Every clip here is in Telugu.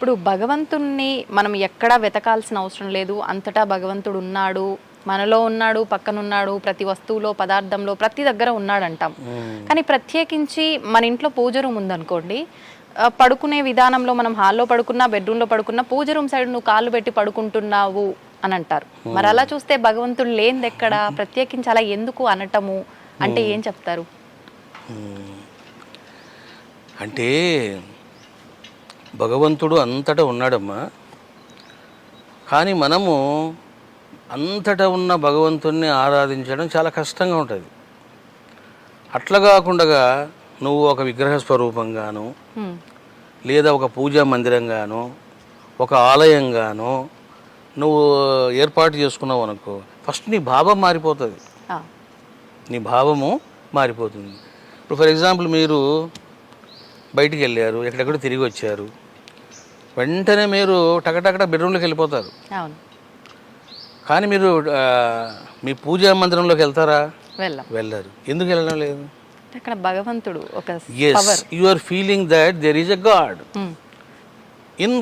ఇప్పుడు భగవంతుణ్ణి మనం ఎక్కడా వెతకాల్సిన అవసరం లేదు, అంతటా భగవంతుడు ఉన్నాడు, మనలో ఉన్నాడు, పక్కనున్నాడు, ప్రతి వస్తువులో, పదార్థంలో, ప్రతి దగ్గర ఉన్నాడు అంటాం. కానీ ప్రత్యేకించి మన ఇంట్లో పూజ రూమ్ ఉందనుకోండి, పడుకునే విధానంలో మనం హాల్లో పడుకున్నా, బెడ్రూమ్లో పడుకున్నా, పూజ రూమ్ సైడ్ నువ్వు కాళ్ళు పెట్టి పడుకుంటున్నావు అని అంటారు. మరి అలా చూస్తే భగవంతుడు లేనిది ఎక్కడ, ప్రత్యేకించి అలా ఎందుకు అనటము అంటే ఏం చెప్తారు? అంటే భగవంతుడు అంతటా ఉన్నాడమ్మా, కానీ మనము అంతటా ఉన్న భగవంతుణ్ణి ఆరాధించడం చాలా కష్టంగా ఉంటుంది. అట్లా కాకుండా నువ్వు ఒక విగ్రహ స్వరూపంగాను, లేదా ఒక పూజా మందిరంగాను, ఒక ఆలయంగాను నువ్వు ఏర్పాటు చేసుకున్నావు అనుకో, ఫస్ట్ నీ భావం మారిపోతుంది. నీ భావము మారిపోతుంది. ఇప్పుడు ఫర్ ఎగ్జాంపుల్ మీరు బయటికి వెళ్ళారు, ఎక్కడెక్కడ తిరిగి వచ్చారు, వెంటనే మీరు టకటకట బెడ్రూమ్లోకి వెళ్ళిపోతారు. కానీ మీరు మీ పూజా మందిరంలోకి వెళ్తారా? వెళ్ళరు. ఎందుకు వెళ్ళడం లేదు? అక్కడ భగవంతుడు ఒక you are feeling that there is a god in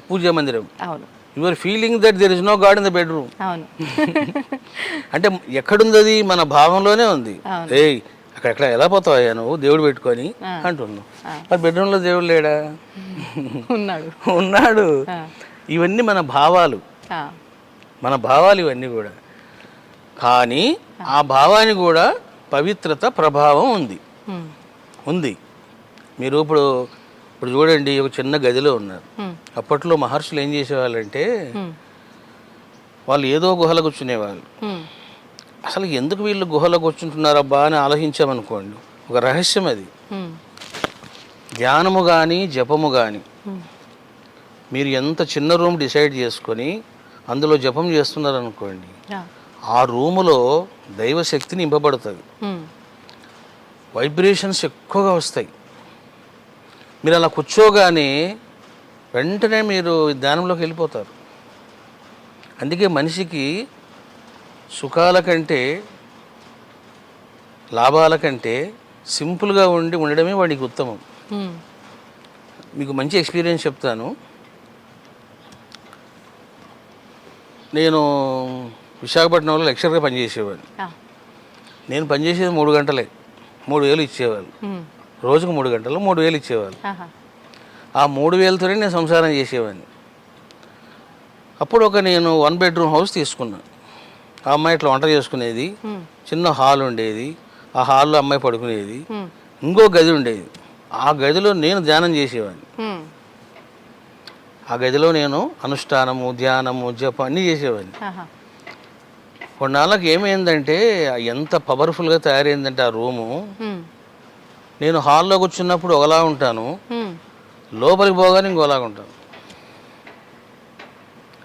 puja మందిరం. You are feeling that there is no god in the bedroom. అంటే ఎక్కడుంది అది? మన భావంలోనే ఉంది. ఏయ్ అక్కడ ఎలా పోతావా నువ్వు దేవుడు పెట్టుకొని అంటున్నావు. మరి బెడ్రూమ్లో దేవుడు లేడా? ఉన్నాడు. ఇవన్నీ మన భావాలు, ఇవన్నీ కూడా. కానీ ఆ భావానికి కూడా పవిత్రత ప్రభావం ఉంది. మీరు ఇప్పుడు చూడండి, ఒక చిన్న గదిలో ఉన్నారు. అప్పట్లో మహర్షులు ఏం చేసేవాళ్ళంటే, వాళ్ళు ఏదో గుహలో కూర్చునేవాళ్ళు. అసలు ఎందుకు వీళ్ళు గుహలో కూర్చుంటున్నారబ్బా అని ఆలోచించామనుకోండి, ఒక రహస్యం అది. ధ్యానము కానీ జపము కానీ మీరు ఎంత చిన్న రూమ్ డిసైడ్ చేసుకొని అందులో జపం చేస్తున్నారనుకోండి, ఆ రూములో దైవశక్తి నింపబడుతుంది, వైబ్రేషన్స్ ఎక్కువగా వస్తాయి. మీరు అలా కూర్చోగానే వెంటనే మీరు ధ్యానంలోకి వెళ్ళిపోతారు. అందుకే మనిషికి సుఖాల కంటే, లాభాల కంటే సింపుల్గా ఉండడమే వాడికి ఉత్తమం. మీకు మంచి ఎక్స్పీరియన్స్ చెప్తాను. నేను విశాఖపట్నంలో లెక్చరర్గా పనిచేసేవాడిని. నేను పనిచేసేది 3 గంటలే, 3,000 ఇచ్చేవాళ్ళు. రోజుకు 3 గంటలు 3,000 ఇచ్చేవాళ్ళు. ఆ 3,000తోనే నేను సంసారం చేసేవాడిని. అప్పుడు నేను 1 బెడ్రూమ్ హౌస్ తీసుకున్నాను. ఆ అమ్మాయి ఇట్లా వంట చేసుకునేది, చిన్న హాల్ ఉండేది, ఆ హాల్లో అమ్మాయి పడుకునేది, ఇంకో గది ఉండేది. ఆ గదిలో నేను ధ్యానం చేసేవాడిని. ఆ గదిలో నేను అనుష్ఠానము, ధ్యానము, జపం అన్నీ చేసేవాడిని. కొన్నాళ్ళకి ఏమైందంటే, ఎంత పవర్ఫుల్గా తయారైందంటే ఆ రూము, నేను హాల్లో కూర్చున్నప్పుడు ఒకలా ఉంటాను, లోపలికి పోగానే ఇంకోలాగా ఉంటాను.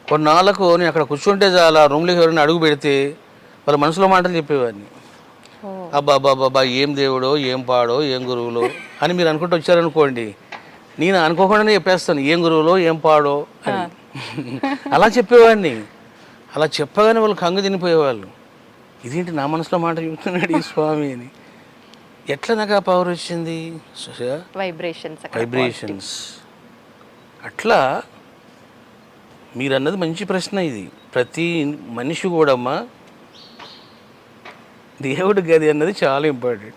కొన్నాళ్ళకు నేను అక్కడ కూర్చుంటే చాలా, రూమ్లోకి ఎవరైనా అడుగు పెడితే వాళ్ళ మనసులో మాటలు చెప్పేవాడిని. అబ్బాబ్బాబ్బా ఏం దేవుడో, ఏం పాడో, ఏం గురువులో అని మీరు అనుకుంటూ వచ్చారనుకోండి, నేను అనుకోకుండానే చెప్పేస్తాను ఏం గురువులో, ఏం పాడో అని. అలా చెప్పేవాడిని. అలా చెప్పగానే వాళ్ళు కంగు తినిపోయేవాళ్ళు. ఇదేంటి నా మనసులో మాట చెప్తున్నాడు ఈ స్వామి అని. ఎట్లా నాకు ఆ పవర్ వచ్చింది? వైబ్రేషన్స్. అట్లా మీరు అన్నది మంచి ప్రశ్న. ఇది ప్రతి మనిషి కూడా అమ్మా, దేవుడి గది అన్నది చాలా ఇంపార్టెంట్.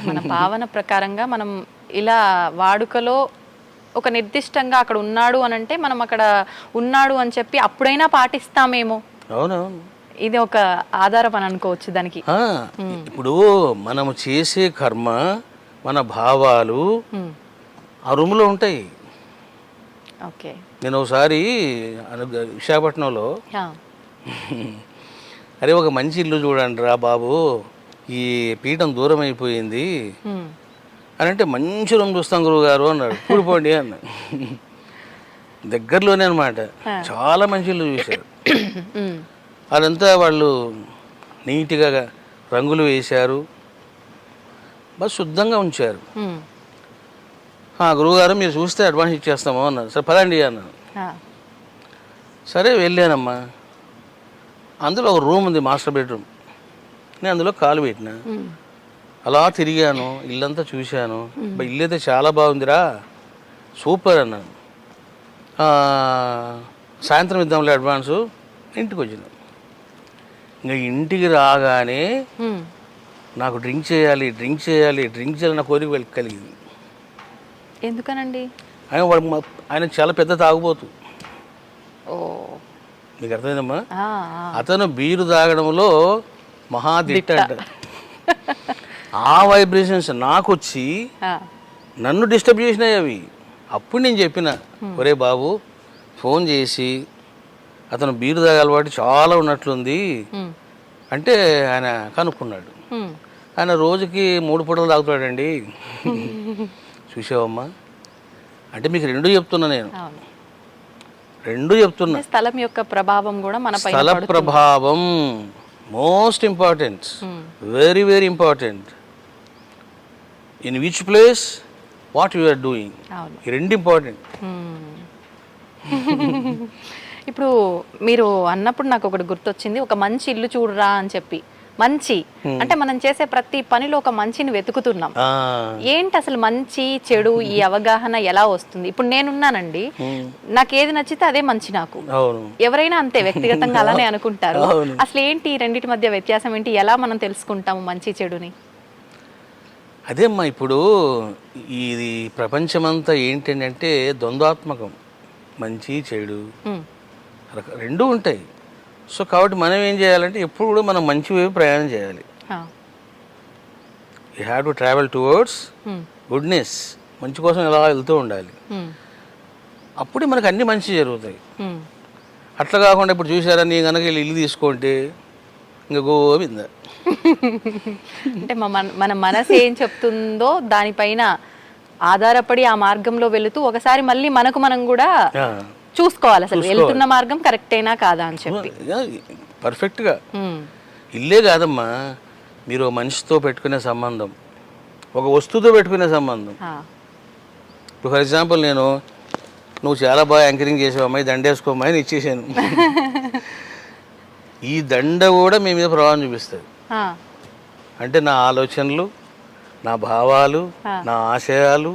మన భావన ప్రకారంగా మనం ఇలా వాడుకలో ఒక నిర్దిష్టంగా అక్కడ ఉన్నాడు అని అంటే, మనం అక్కడ ఉన్నాడు అని చెప్పి అప్పుడైనా పాటిస్తామేమో. అవునవును, ఇది ఒక ఆధారం అని అనుకోవచ్చు దానికి. ఇప్పుడు మనము చేసే కర్మ, మన భావాలు ఆ రూమ్లో ఉంటాయి. ఓకే. నేను ఒకసారి విశాఖపట్నంలో, అరే ఒక మంచి ఇల్లు చూడండి రా బాబు, ఈ పీఠం దూరం అయిపోయింది అని అంటే, మంచి రూమ్ చూస్తాం గురువు గారు అన్నాడు. కూడిపోండి అన్న. దగ్గరలోనే అనమాట. చాలా మంచి ఇల్లు చూశారు. అదంతా వాళ్ళు నీట్గా రంగులు వేశారు, బాగా శుద్ధంగా ఉంచారు. గురువుగారు మీరు చూస్తే అడ్వాన్స్ ఇచ్చేస్తాము అన్నారు. సరే పదండి అన్నాను. సరే వెళ్ళానమ్మా. అందులో ఒక రూమ్ ఉంది, మాస్టర్ బెడ్రూమ్. నేను అందులో కాలు పెట్టినా, అలా తిరిగాను, ఇల్లంతా చూశాను. ఇల్లు అయితే చాలా బాగుందిరా సూపర్ అన్నాను. సాయంత్రం ఇద్దాంలే అడ్వాన్సు, ఇంటికి వచ్చిన. ఇంకా ఇంటికి రాగానే నాకు డ్రింక్ చేయాలి నా కోరిక కలిగింది. ఎందుకనండి? ఆయన చాలా పెద్ద తాగుబోతు. ఓ, మీకు అర్థమైందమ్మా? అతను బీరు తాగడంలో మహాదిట్ట అంట. ఆ వైబ్రేషన్స్ నాకు వచ్చి నన్ను డిస్టర్బ్ చేసినాయి అవి. అప్పుడు నేను చెప్పిన, ఒరే బాబు, ఫోన్ చేసి అతను బీరు తాగే అలవాటు చాలా ఉన్నట్లుంది అంటే ఆయన కనుక్కున్నాడు. ఆయన రోజుకి 3 పూటలు తాగుతాడండి. చూసావమ్మా, అంటే మీకు రెండు చెప్తున్నా, నేను రెండు చెప్తున్నా. స్థలం యొక్క ప్రభావం కూడా మన పైన స్థల ప్రభావం most important, very very important. In which place what you are doing, ఈ రెండు ఇంపార్టెంట్. ఇప్పుడు మీరు అన్నప్పుడు నాకు ఒకటి గుర్తొచ్చింది, ఒక మంచి ఇల్లు చూడరా అని చెప్పి. మంచి అంటే మనం చేసే ప్రతి పనిలో ఒక మంచిని వెతుకుతున్నాం. ఏంటి అసలు మంచి చెడు ఈ అవగాహన ఎలా వస్తుంది? ఇప్పుడు నేనున్నానండి, నాకు ఏది నచ్చితే అదే మంచి. నాకు ఎవరైనా అంతే, వ్యక్తిగతంగా అలానే అనుకుంటారు. అసలు ఏంటి రెండింటి మధ్య వ్యత్యాసం ఏంటి? ఎలా మనం తెలుసుకుంటాము మంచి చెడుని? అదేమ్మా, ఇప్పుడు ఇది ప్రపంచమంతా ఏంటంటే ద్వంద్వాత్మకం, మంచి చెడు రెండూ ఉంటాయి. సో కాబట్టి మనం ఏం చేయాలంటే ఎప్పుడు కూడా మనం మంచి వైపు ప్రయాణం చేయాలి. You have to travel towards goodness, మంచి కోసం ఎలా వెళ్తూ ఉండాలి. అప్పుడే మనకు అన్ని మంచి జరుగుతాయి. అట్లా కాకుండా ఇప్పుడు చూసారా, నీ కనుక ఇల్లు తీసుకుంటే ఇంకా గోవింద. అంటే మన మనసు ఏం చెప్తుందో దానిపైన ఆధారపడి ఆ మార్గంలో వెళుతూ ఒకసారి మళ్ళీ మనం కూడా చూసుకోవాలి, అసలు వెళ్తున్న మార్గం కరెక్టేనా కాదా అని చెప్పి. పర్ఫెక్ట్గా ఇల్లే కాదమ్మా, మీరు మనిషితో పెట్టుకునే సంబంధం, ఒక వస్తువుతో పెట్టుకునే సంబంధం. ఇప్పుడు ఫర్ ఎగ్జాంపుల్, నువ్వు చాలా బాగా యాంకరింగ్ చేసావు అమ్మాయి, దండేసుకోమ్మాయి అని ఇచ్చేసాను. ఈ దండ కూడా మీ మీద ప్రభావం చూపిస్తుంది. అంటే నా ఆలోచనలు, నా భావాలు, నా ఆశయాలు,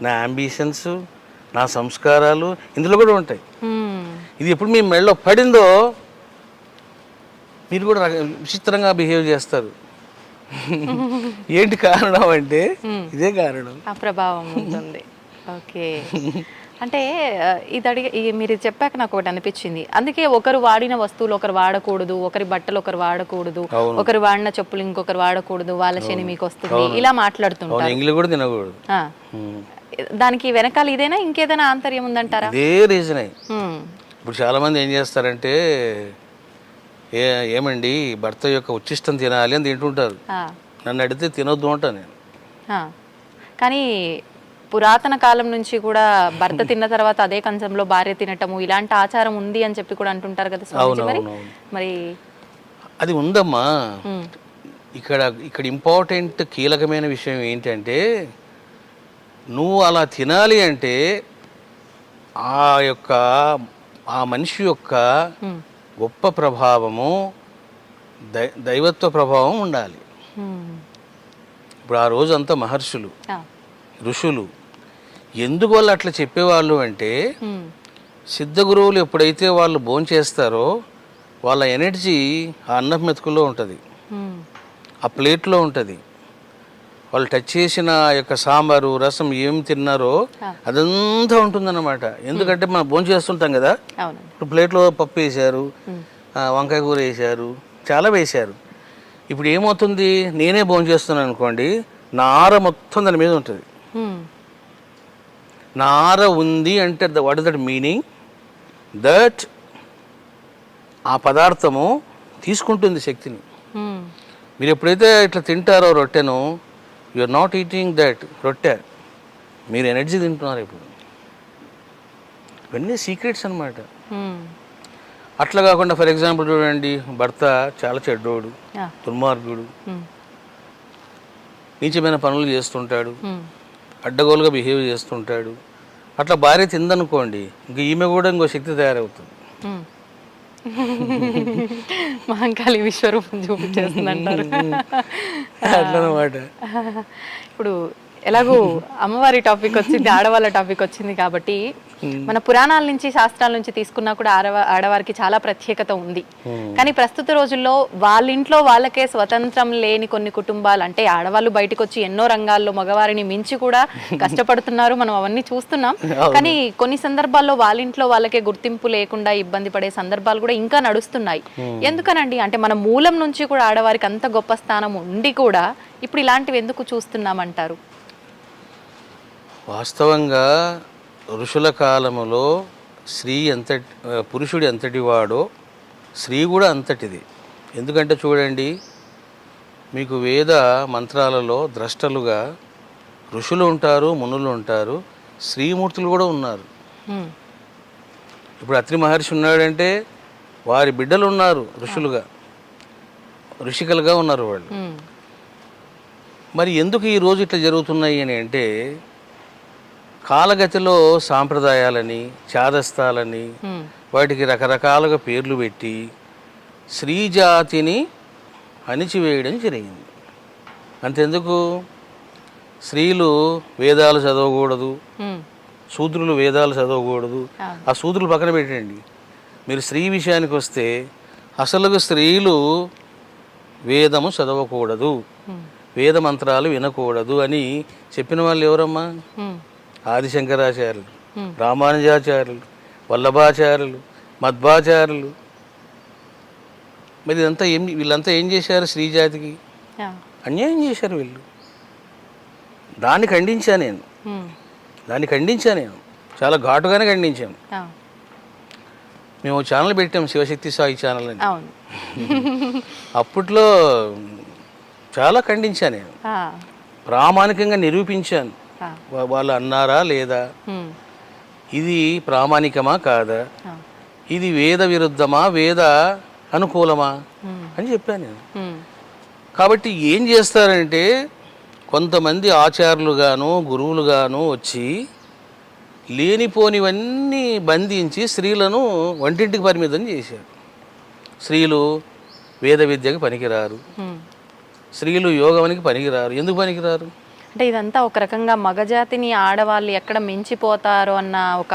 నా అంబిషన్స్, నా సంస్కారాలు ఇందులో కూడా ఉంటాయి. ఇది ఎప్పుడు మీ మెడలో పడిందో మీరు కూడా విచిత్రంగా బిహేవ్ చేస్తారు. ఏంటి కారణం అంటే ఇదే కారణం, ఆ ప్రభావం ఉంటుంది. ఓకే, అంటే మీరు చెప్పాక నాకు ఒకటి అనిపించింది. అందుకే ఒకరు వాడిన వస్తువులు ఒకరు వాడకూడదు, ఒకరి బట్టలు ఒకరు వాడకూడదు, ఒకరు వాడిన చెప్పులు ఇంకొకరు వాడకూడదు, వాళ్ళ శని మీకు వస్తుంది, ఇలా మాట్లాడుతుంటారు. ఇంగ్లీష్ కూడా తినకూడదు. దానికి వెనకాల ఇదేనా ఇంకేదైనా ఆంతర్యం ఉందంటారా? ఇదే రీజనే. ఇప్పుడు చాలా మంది ఏం చేస్తారంటే, ఏమండి భర్త యొక్క ఉచ్చిష్టం తినాలి అని తింటుంటారు. నన్ను అడిగితే తినొద్దు అంటా నేను. కానీ పురాతన కాలం నుంచి కూడా భర్త తిన్న తర్వాత అదే కంచంలో భార్య తినటము ఇలాంటి ఆచారం ఉంది అని చెప్పి కూడా అంటుంటారు కదా స్వామీజీ. మరి అది ఉందమ్మా. ఇక్కడ ఇంపార్టెంట్ కీలకమైన విషయం ఏంటంటే, నువ్వు అలా తినాలి అంటే ఆ మనిషి యొక్క గొప్ప ప్రభావము, దైవత్వ ప్రభావం ఉండాలి. ఇప్పుడు ఆ రోజు అంతా మహర్షులు, ఋషులు ఎందుకు వాళ్ళు అట్లా చెప్పేవాళ్ళు అంటే, సిద్ధ గురువులు ఎప్పుడైతే వాళ్ళు భోంచేస్తారో వాళ్ళ ఎనర్జీ ఆ అన్నం మెతుకుల్లో ఉంటుంది, ఆ ప్లేట్లో ఉంటుంది. వాళ్ళు టచ్ చేసిన యొక్క సాంబారు, రసం ఏం తిన్నారో అదంతా ఉంటుందన్నమాట. ఎందుకంటే మనం భోజనం చేస్తుంటాం కదా, ఇప్పుడు ప్లేట్లో పప్పు వేశారు, వంకాయ కూర వేశారు, చాలా వేశారు. ఇప్పుడు ఏమవుతుంది, నేనే భోజనం చేస్తున్నాను అనుకోండి, నా ఆర మొత్తం దాని మీద ఉంటుంది. నా ఆర ఉంది అంటే what is that meaning? That ఆ పదార్థము తీసుకుంటుంది శక్తిని. మీరు ఎప్పుడైతే ఇట్లా తింటారో రొట్టెను, you are not eating that roti, మీరు ఎనర్జీ తింటున్నారు. ఇప్పుడు ఇవన్నీ సీక్రెట్స్ అనమాట. అట్లా కాకుండా ఫర్ ఎగ్జాంపుల్ చూడండి, భర్త చాలా చెడ్డోడు, దుర్మార్గుడు, నీచమైన పనులు చేస్తుంటాడు, అడ్డగోలుగా బిహేవ్ చేస్తుంటాడు. అట్లా భార్య తిందనుకోండి, ఇంక ఈమె కూడా ఇంకో శక్తి తయారవుతుంది. మహంకాళి విశ్వరూపం చూపించేస్తుందంటారు. అట్లనమాట. ఇప్పుడు ఎలాగూ అమ్మవారి టాపిక్ వచ్చింది, ఆడవాళ్ళ టాపిక్ వచ్చింది కాబట్టి మన పురాణాల నుంచి శాస్త్రాల నుంచి తీసుకున్నా కూడా ఆడవారికి చాలా ప్రత్యేకత ఉంది. కానీ ప్రస్తుత రోజుల్లో వాళ్ళ ఇంట్లో వాళ్ళకే స్వతంత్రం లేని కొన్ని కుటుంబాలు, అంటే ఆడవాళ్ళు బయటకు వచ్చి ఎన్నో రంగాల్లో మగవారిని మించి కూడా కష్టపడుతున్నారు, మనం అవన్నీ చూస్తున్నాం. కానీ కొన్ని సందర్భాల్లో వాళ్ళ ఇంట్లో వాళ్ళకే గుర్తింపు లేకుండా ఇబ్బంది పడే సందర్భాలు కూడా ఇంకా నడుస్తున్నాయి. ఎందుకనండి? అంటే మన మూలం నుంచి కూడా ఆడవారికి అంత గొప్ప స్థానం ఉండి కూడా ఇప్పుడు ఇలాంటివి ఎందుకు చూస్తున్నామంటారు? వాస్తవంగా ఋషుల కాలములో పురుషుడు ఎంతటి వాడో స్త్రీ కూడా అంతటిది. ఎందుకంటే చూడండి, మీకు వేద మంత్రాలలో ద్రష్టలుగా ఋషులు ఉంటారు, మునులు ఉంటారు, స్త్రీమూర్తులు కూడా ఉన్నారు. ఇప్పుడు అత్రి మహర్షి ఉన్నాడంటే వారి బిడ్డలు ఉన్నారు ఋషులుగా, ఋషికలుగా ఉన్నారు వాళ్ళు. మరి ఎందుకు ఈరోజు ఇట్లా జరుగుతున్నాయి అని అంటే, కాలగతిలో సాంప్రదాయాలని, చాదస్తాలని, వాటికి రకరకాలుగా పేర్లు పెట్టి స్త్రీ జాతిని అణిచివేయడం జరిగింది. అంతెందుకు, స్త్రీలు వేదాలు చదవకూడదు, శూద్రులు వేదాలు చదవకూడదు. ఆ శూద్రులు పక్కన పెట్టండి, మీరు స్త్రీ విషయానికి వస్తే అసలు స్త్రీలు వేదము చదవకూడదు, వేద మంత్రాలు వినకూడదు అని చెప్పిన వాళ్ళు ఎవరమ్మా? ఆదిశంకరాచార్యులు, రామానుజాచార్యులు, వల్లభాచార్యులు, మధ్వాచార్యులు. మరి వీళ్ళంతా ఏం చేశారు? స్త్రీ జాతికి అన్యాయం చేశారు వీళ్ళు. దాన్ని ఖండించా నేను చాలా ఘాటుగానే ఖండించాను. మేము ఛానల్ పెట్టాం, శివశక్తి సాయి ఛానల్ అని. అప్పట్లో చాలా ఖండించాను నేను, ప్రామాణికంగా నిరూపించాను. వాళ్ళు అన్నారా లేదా, ఇది ప్రామాణికమా కాదా, ఇది వేద విరుద్ధమా వేద అనుకూలమా అని చెప్పాను నేను. కాబట్టి ఏం చేస్తారంటే, కొంతమంది ఆచార్యులుగాను గురువులుగాను వచ్చి లేనిపోనివన్నీ బంధించి స్త్రీలను వంటింటికి పరిమితం చేశారు. స్త్రీలు వేద విద్యకి పనికిరారు, స్త్రీలు యోగానికి పనికిరారు. ఎందుకు పనికిరారు అంటే ఇదంతా ఒక రకంగా మగజాతిని ఆడవాళ్ళు ఎక్కడ మించిపోతారో అన్న ఒక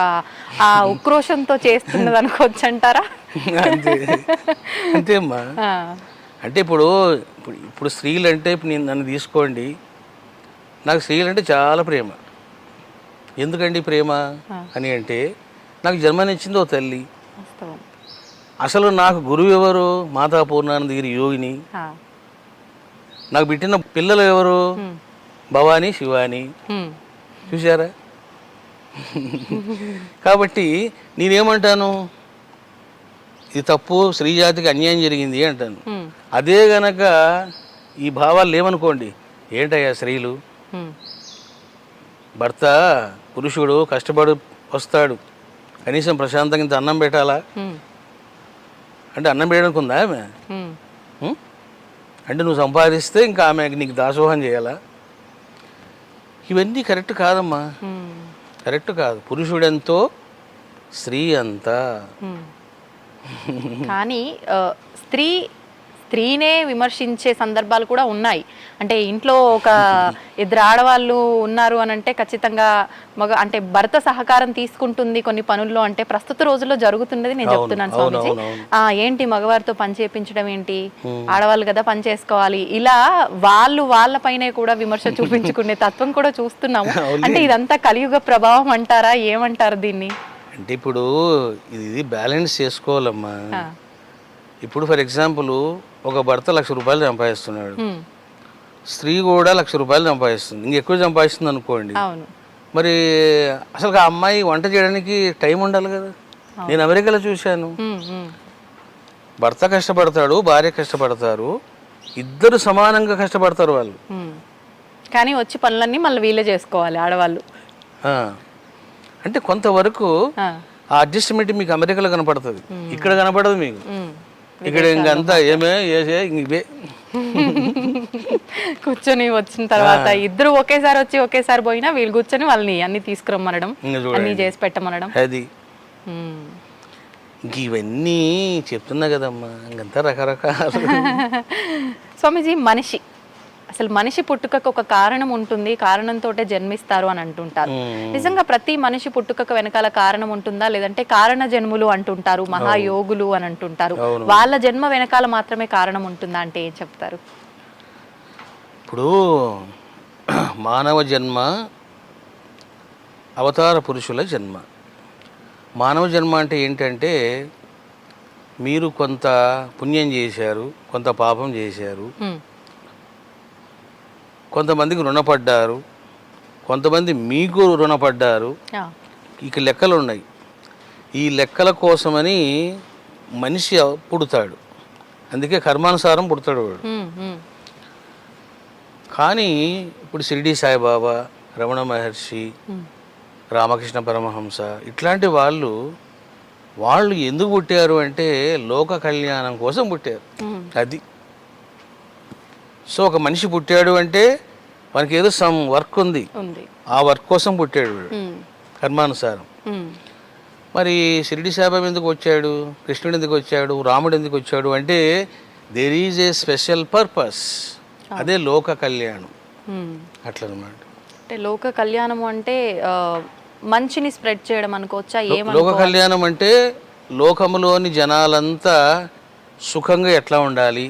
ఆ ఉక్రోషంతో చేస్తున్నది అనుకోవచ్చు అంటారా? అంతేమ్మా. అంటే ఇప్పుడు స్త్రీలు అంటే, ఇప్పుడు నన్ను తీసుకోండి, నాకు స్త్రీలు అంటే చాలా ప్రేమ. ఎందుకండి ప్రేమ అని అంటే, నాకు జన్మనిచ్చింది ఓ తల్లి. అసలు నాకు గురువు ఎవరు? మాతా పూర్ణానందగిరి యోగిని. నాకు పెట్టిన పిల్లలు ఎవరు? భవానీ, శివాని. చూసారా? కాబట్టి నేనేమంటాను, ఇది తప్పు, స్త్రీ జాతికి అన్యాయం జరిగింది అంటాను. అదే గనక ఈ భావాలు లేవనుకోండి, ఏంటయ్యా స్త్రీలు, భర్త పురుషుడు కష్టపడి వస్తాడు, కనీసం ప్రశాంతంగా ఇంత అన్నం పెట్టాలా అంటే అన్నం పెట్టడానికి ఉందా ఆమె? అంటే నువ్వు సంపాదిస్తే ఇంకా ఆమె నీకు దాసోహం చేయాలా? ఇవన్నీ కరెక్ట్ కాదమ్మా, కరెక్ట్ కాదు. పురుషుడెంతో స్త్రీ అంతా. కానీ స్త్రీనే విమర్శించే సందర్భాలు కూడా ఉన్నాయి. అంటే ఇంట్లో ఒక ఇద్దరు ఆడవాళ్ళు ఉన్నారు అని అంటే ఖచ్చితంగా అంటే భర్త సహకారం తీసుకుంటుంది కొన్ని పనుల్లో, అంటే ప్రస్తుత రోజుల్లో జరుగుతున్నది నేను చెప్తున్నాను స్వామీజీ. ఏంటి మగవారితో పని చేయించడం ఏంటి, ఆడవాళ్ళు కదా పని చేసుకోవాలి, ఇలా వాళ్ళ పైనే కూడా విమర్శ చూపించుకునే తత్వం కూడా చూస్తున్నాము. అంటే ఇదంతా కలియుగ ప్రభావం అంటారా, ఏమంటారు దీన్ని? అంటే ఇప్పుడు ఇది బ్యాలెన్స్ చేసుకోవాలమ్మా. ఇప్పుడు ఫర్ ఎగ్జాంపుల్, ఒక భర్త 1,00,000 రూపాయలు సంపాదిస్తున్నాడు, స్త్రీ కూడా 1,00,000 రూపాయలు సంపాదిస్తుంది, ఇంకెక్కువ సంపాదిస్తుంది అనుకోండి. మరి అసలు ఆ అమ్మాయి వంట చేయడానికి టైం ఉండాలి కదా. నేను అమెరికాలో చూశాను, భర్త కష్టపడతాడు, భార్య కష్టపడతారు, ఇద్దరు సమానంగా కష్టపడతారు వాళ్ళు. కానీ వచ్చి పనులన్నీ మళ్ళీ వీళ్ళే చేసుకోవాలి ఆడవాళ్ళు. అంటే కొంతవరకు ఆ అడ్జస్ట్మెంట్ మీకు అమెరికాలో కనపడుతుంది, ఇక్కడ కనపడదు మీకు. ఇక్కడ ఇంకంతా ఇవే కూర్చొని వచ్చిన తర్వాత ఇద్దరు ఒకేసారి వచ్చి ఒకేసారి పోయినా వీళ్ళు కూర్చొని వాళ్ళని అన్ని తీసుకురమ్మనడం, అన్ని చేసి పెట్టమనడం. అది ఇవన్నీ చెప్తున్నా కదమ్మా, ఇంకంతా రకరకాల. స్వామీజీ, మనిషి అసలు మనిషి పుట్టుకకు ఒక కారణం ఉంటుంది, కారణంతోటే జన్మిస్తారు అని అంటుంటారు. నిజంగా ప్రతి మనిషి పుట్టుకకు వెనకాల కారణం ఉంటుందా, లేదంటే కారణ జన్ములు అంటుంటారు, మహాయోగులు అని అంటుంటారు, వాళ్ళ జన్మ వెనకాల మాత్రమే కారణం ఉంటుందా అంటే ఏం చెప్తారు? ఇప్పుడు మానవ జన్మ అవతార పురుషుల జన్మ. మానవ జన్మ అంటే ఏంటంటే మీరు కొంత పుణ్యం చేశారు, కొంత పాపం చేశారు, కొంతమందికి రుణపడ్డారు, కొంతమంది మీకు రుణపడ్డారు. ఇక లెక్కలు ఉన్నాయి. ఈ లెక్కల కోసమని మనిషి పుడతాడు, అందుకే కర్మానుసారం పుడతాడు వాడు. కానీ ఇప్పుడు షిరిడి సాయిబాబా, రమణ మహర్షి, రామకృష్ణ పరమహంస ఇట్లాంటి వాళ్ళు ఎందుకు పుట్టారు అంటే లోక కళ్యాణం కోసం పుట్టారు. అది సో ఒక మనిషి పుట్టాడు అంటే మనకి ఏదో సమ్ వర్క్ ఉంది, ఆ వర్క్ కోసం పుట్టాడు కర్మానుసారం. మరి షిరిడి సాయిబాబా ఎందుకు వచ్చాడు, కృష్ణుడు ఎందుకు వచ్చాడు, రాముడు ఎందుకు వచ్చాడు అంటే there is a special purpose. అదే లోక కళ్యాణం. అట్లనమాట. అంటే లోక కళ్యాణము అంటే మంచిని స్ప్రెడ్ చేయడం అనుకోవచ్చా? లోక కళ్యాణం అంటే లోకములోని జనాలంతా సుఖంగా ఎట్లా ఉండాలి,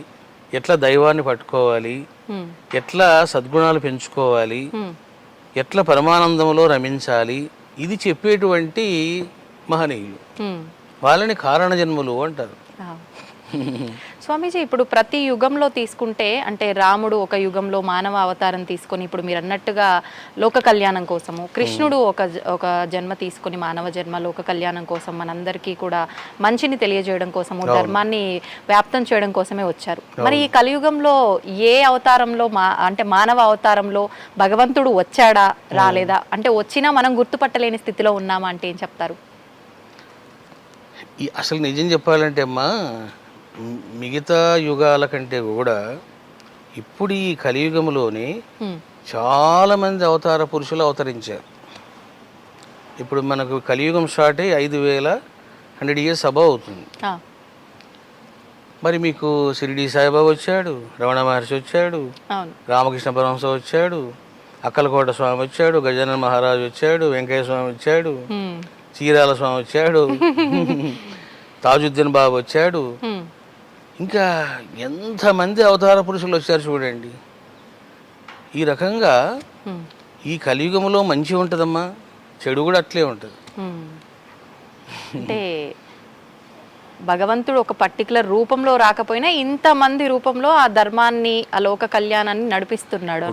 ఎట్లా దైవాన్ని పట్టుకోవాలి, ఎట్లా సద్గుణాలు పెంచుకోవాలి, ఎట్లా పరమానందంలో రమించాలి, ఇది చెప్పేటువంటి మహనీయులు. వాళ్ళని కారణ జన్మలు అంటారు. స్వామీజీ, ఇప్పుడు ప్రతి యుగంలో తీసుకుంటే అంటే రాముడు ఒక యుగంలో మానవ అవతారం తీసుకొని ఇప్పుడు మీరు అన్నట్టుగా లోక కళ్యాణం కోసము, కృష్ణుడు ఒక జన్మ తీసుకొని మానవ జన్మ లోక కళ్యాణం కోసం, మనందరికీ కూడా మంచిని తెలియజేయడం కోసము, ధర్మాన్ని వ్యాప్తం చేయడం కోసమే వచ్చారు. మరి ఈ కలియుగంలో ఏ అవతారంలో అంటే మానవ అవతారంలో భగవంతుడు వచ్చాడా రాలేదా, అంటే వచ్చినా మనం గుర్తుపట్టలేని స్థితిలో ఉన్నామా అంటే ఏం చెప్తారు? అసలు నిజం చెప్పాలంటే అమ్మా, మిగతా యుగాల కంటే కూడా ఇప్పుడు ఈ కలియుగంలోనే చాలామంది అవతార పురుషులు అవతరించారు. ఇప్పుడు మనకు కలియుగం స్టార్ట్ అయ్యి 5100 years అబౌవ్ అవుతుంది. మరి మీకు షిరిడి సాయిబాబా వచ్చాడు, రమణ మహర్షి వచ్చాడు, రామకృష్ణ పరమహంస వచ్చాడు, అక్కలకోట స్వామి వచ్చాడు, గజానన మహారాజు వచ్చాడు, వెంకయ్య స్వామి వచ్చాడు, చీరాల స్వామి వచ్చాడు, తాజుద్దీన్ బాబు వచ్చాడు, ఇంకా ఎంతమంది అవతార పురుషులు వచ్చారు చూడండి. ఈ రకంగా ఈ కలియుగంలో మంచి ఉంటుందమ్మా, చెడు కూడా అట్లే ఉంటుంది. అంటే భగవంతుడు ఒక పర్టికులర్ రూపంలో రాకపోయినా ఇంతమంది రూపంలో ఆ ధర్మాన్ని, ఆ లోక కళ్యాణాన్ని నడిపిస్తున్నాడు.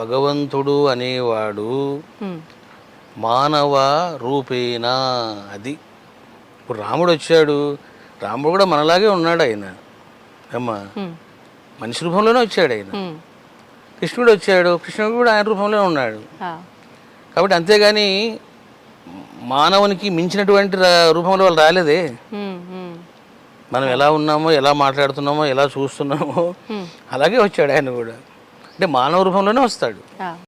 భగవంతుడు అనేవాడు మానవ రూపేనా. అది ఇప్పుడు రాముడు వచ్చాడు, రాముడు కూడా మనలాగే ఉన్నాడు. ఆయన అమ్మా మనిషి రూపంలోనే వచ్చాడు. ఆయన కృష్ణుడు వచ్చాడు, కృష్ణుడు కూడా ఆయన రూపంలోనే ఉన్నాడు. కాబట్టి అంతేగాని మానవునికి మించినటువంటి రూపంలో వాళ్ళు రాలేదే. మనం ఎలా ఉన్నామో, ఎలా మాట్లాడుతున్నామో, ఎలా చూస్తున్నామో అలాగే వచ్చాడు ఆయన కూడా. అంటే మానవ రూపంలోనే వస్తాడు.